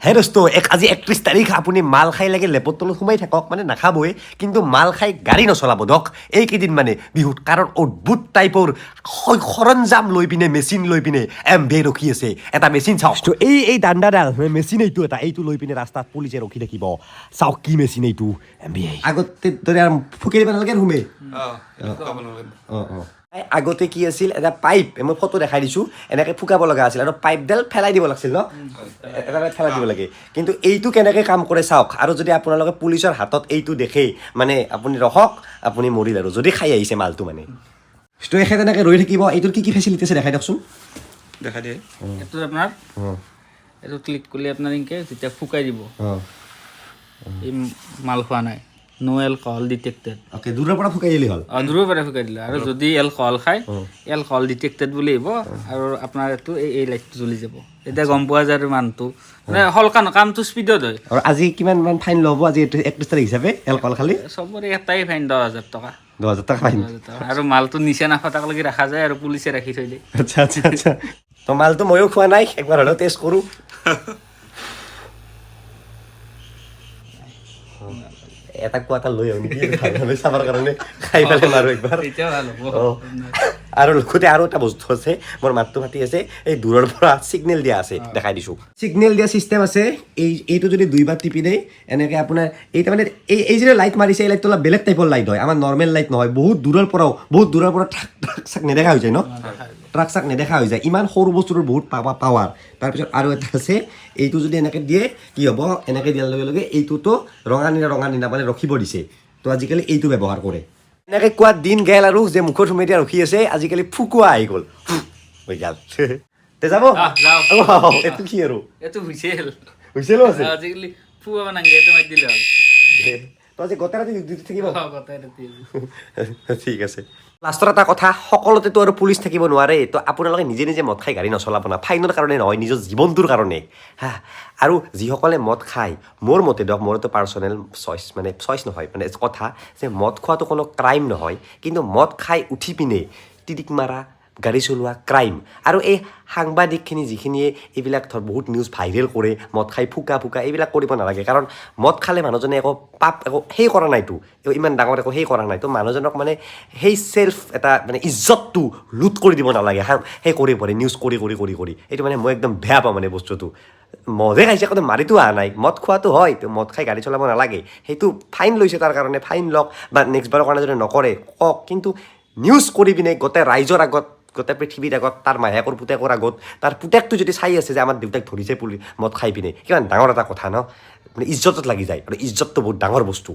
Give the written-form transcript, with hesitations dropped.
হে দোস্ত আজি 31 তাৰিখ আপুনি মাল খাই লাগে লেপৰ তলত সোমাই থাকক মানে নাখাবই কিন্তু মাল খাই গাড়ী নচলাব দক এইকেইদিন মানে বিহুত কাৰণ অদ্ভুত টাইপৰ সৰঞ্জাম লৈ পিনে মেচিন লৈ পিনে এমবে ৰখি আছে এটা মেচিন চাওক এই দাণ্ডাডাল মেচিন এইটো লৈ পিনে ৰাস্তাত পুলিচে ৰখি থাকিব চাওক কি মেচিন এইটো এমবে আগতে দৰে ফুকে দিব নালাগে ৰুমে আগতে কি আছিল এটা পাইপ মই ফটো দেখাই দিছোঁ এনেকৈ ফুকাব লগা আছিল আৰু পাইপডাল ফেলাই দিব লাগিছিল ন এটা ফেলাই দিব লাগে কিন্তু এইটো কেনেকৈ কাম কৰে চাওক আৰু যদি আপোনালোকে পুলিচৰ হাতত এইটো দেখে মানে আপুনি ৰখক আপুনি মৰিল আৰু যদি খাই আহিছে মালটো মানে তো এখেত এনেকৈ ৰৈ থাকিব এইটোৰ কি ফেচিলিটি আছে দেখাই দিয়কচোন দেখাই দিয়ে এইটো আপোনাৰ এইটো ক্লিক কৰিলে আপোনাৰ এনেকৈ যেতিয়া ফুকাই দিব এই মাল খোৱা নাই নো এলকহল ডিটেক্টেড অ'কে দূৰৰ পৰা ফুকাই দিলে হ'ল দূৰৰ পৰা ফুকাই দিলে আৰু যদি এলকহল খায় এলকহল ডিটেক্টেড বুলি আহিব আৰু আপোনাৰ এইটো এই লাইটটো জ্বলি যাব এতিয়া গম পোৱা যায় আৰু মানুহটো মানে হলকা কামটো স্পীডত হয় আৰু আজি কিমান ফাইন ল'ব আজি 31 তাৰিখ হিচাপে এলকহল খালি চবৰে এটাই ফাইন 10,000 টকা 10,000 টকা ফাইন আৰু মালটো নিচে নাফাটাকলৈকে ৰাখা যায় আৰু পুলিচে ৰাখি থৈ দিয়ে আচ্ছা তো মালটো ময়ো খোৱা নাই একবাৰ হ'লেও টেষ্ট কৰোঁ এটা কোৱা লৈ আহোঁ নেকি চাবৰ কাৰণে খাই পেলাই মাৰোঁ একবাৰ আৰু লগতে আৰু এটা বস্তু আছে মোৰ মাতটো ফাটি আছে এই দূৰৰ পৰা ছিগনেল দিয়া আছে দেখাই দিছোঁ ছিগনেল দিয়া ছিষ্টেম আছে এইটো যদি দুইবাৰ টিপি দিয়ে এনেকৈ আপোনাৰ এই তাৰমানে এই যে লাইট মাৰিছে এই লাইটটো অলপ বেলেগ টাইপৰ লাইট হয় আমাৰ নৰ্মেল লাইট নহয় বহুত দূৰৰ পৰা ট্ৰাক চাক নেদেখা হৈ যায় ন ট্ৰাক চাক নেদেখা হৈ যায় ইমান সৰু বস্তুটোৰ বহুত পাৱাৰ তাৰপিছত আৰু এটা আছে এইটো যদি এনেকৈ দিয়ে কি হ'ব এনেকৈ দিয়াৰ লগে লগে এইটোতো ৰঙা নীলা মানে ৰখিব দিছে তো আজিকালি এইটো ব্যৱহাৰ কৰে এনেকৈ কোৱা দিন গেল আৰু যে মুখত সোমাই দিয়া ৰখি আছে আজিকালি ফুকুৱা আহি গ'ল হৈ গ'ল তে যাব এইটো কি আৰু এইটো হুইছেল আছে আজিকালি ফুৱা নাংগে এইটো মাৰি দিলে হ'ল তো আজি গোটেই ৰাতি ডিউটি থাকিব গোটেই ৰাতি ঠিক আছে লাষ্টৰ এটা কথা সকলোতেতো আৰু পুলিচ থাকিব নোৱাৰে তো আপোনালোকে নিজে মদ খাই গাড়ী নচলাব না ফাইনৰ কাৰণে নহয় নিজৰ জীৱনটোৰ কাৰণে হা আৰু যিসকলে মদ খায় মোৰ মতে দিয়ক মোৰতো পাৰ্চনেল চইচ মানে চইচ নহয় মানে কথা যে মদ খোৱাটো কোনো ক্ৰাইম নহয় কিন্তু মদ খাই উঠি পিনে টিটিক মাৰা গাড়ী চলোৱা ক্ৰাইম আৰু এই সাংবাদিকখিনি যিখিনিয়ে এইবিলাক বহুত নিউজ ভাইৰেল কৰে মদ খাই ফুকা এইবিলাক কৰিব নালাগে কাৰণ মদ খালে মানুহজনে একো পাপ একো সেই কৰা নাইতো ইমান ডাঙৰ একো সেই কৰা নাই তো মানুহজনক মানে সেই চেল্ফ এটা মানে ইজ্জতটো লুট কৰি দিব নালাগে সেই কৰি নিউজ কৰি এইটো মানে মই একদম বেয়া পাওঁ মানে বস্তুটো মদে খাইছে একদম মাৰিতো অহা নাই মদ খোৱাটো হয় তো মদ খাই গাড়ী চলাব নালাগে সেইটো ফাইন লৈছে তাৰ কাৰণে ফাইন লওক বা নেক্সট বাৰৰ কাৰণে যদি নকৰে কওক কিন্তু নিউজ কৰি পিনে গোটেই ৰাইজৰ আগত গোটেই পৃথিৱীৰ আগত তাৰ মাহেকৰ পুতেকৰ আগত তাৰ পুতেকটো যদি চাই আছে যে আমাৰ দেউতাক ধৰিছে মদ খাই পিনে কিমান ডাঙৰ এটা কথা ন মানে ইজ্জতত লাগি যায় আৰু ইজ্জতটো বহুত ডাঙৰ বস্তু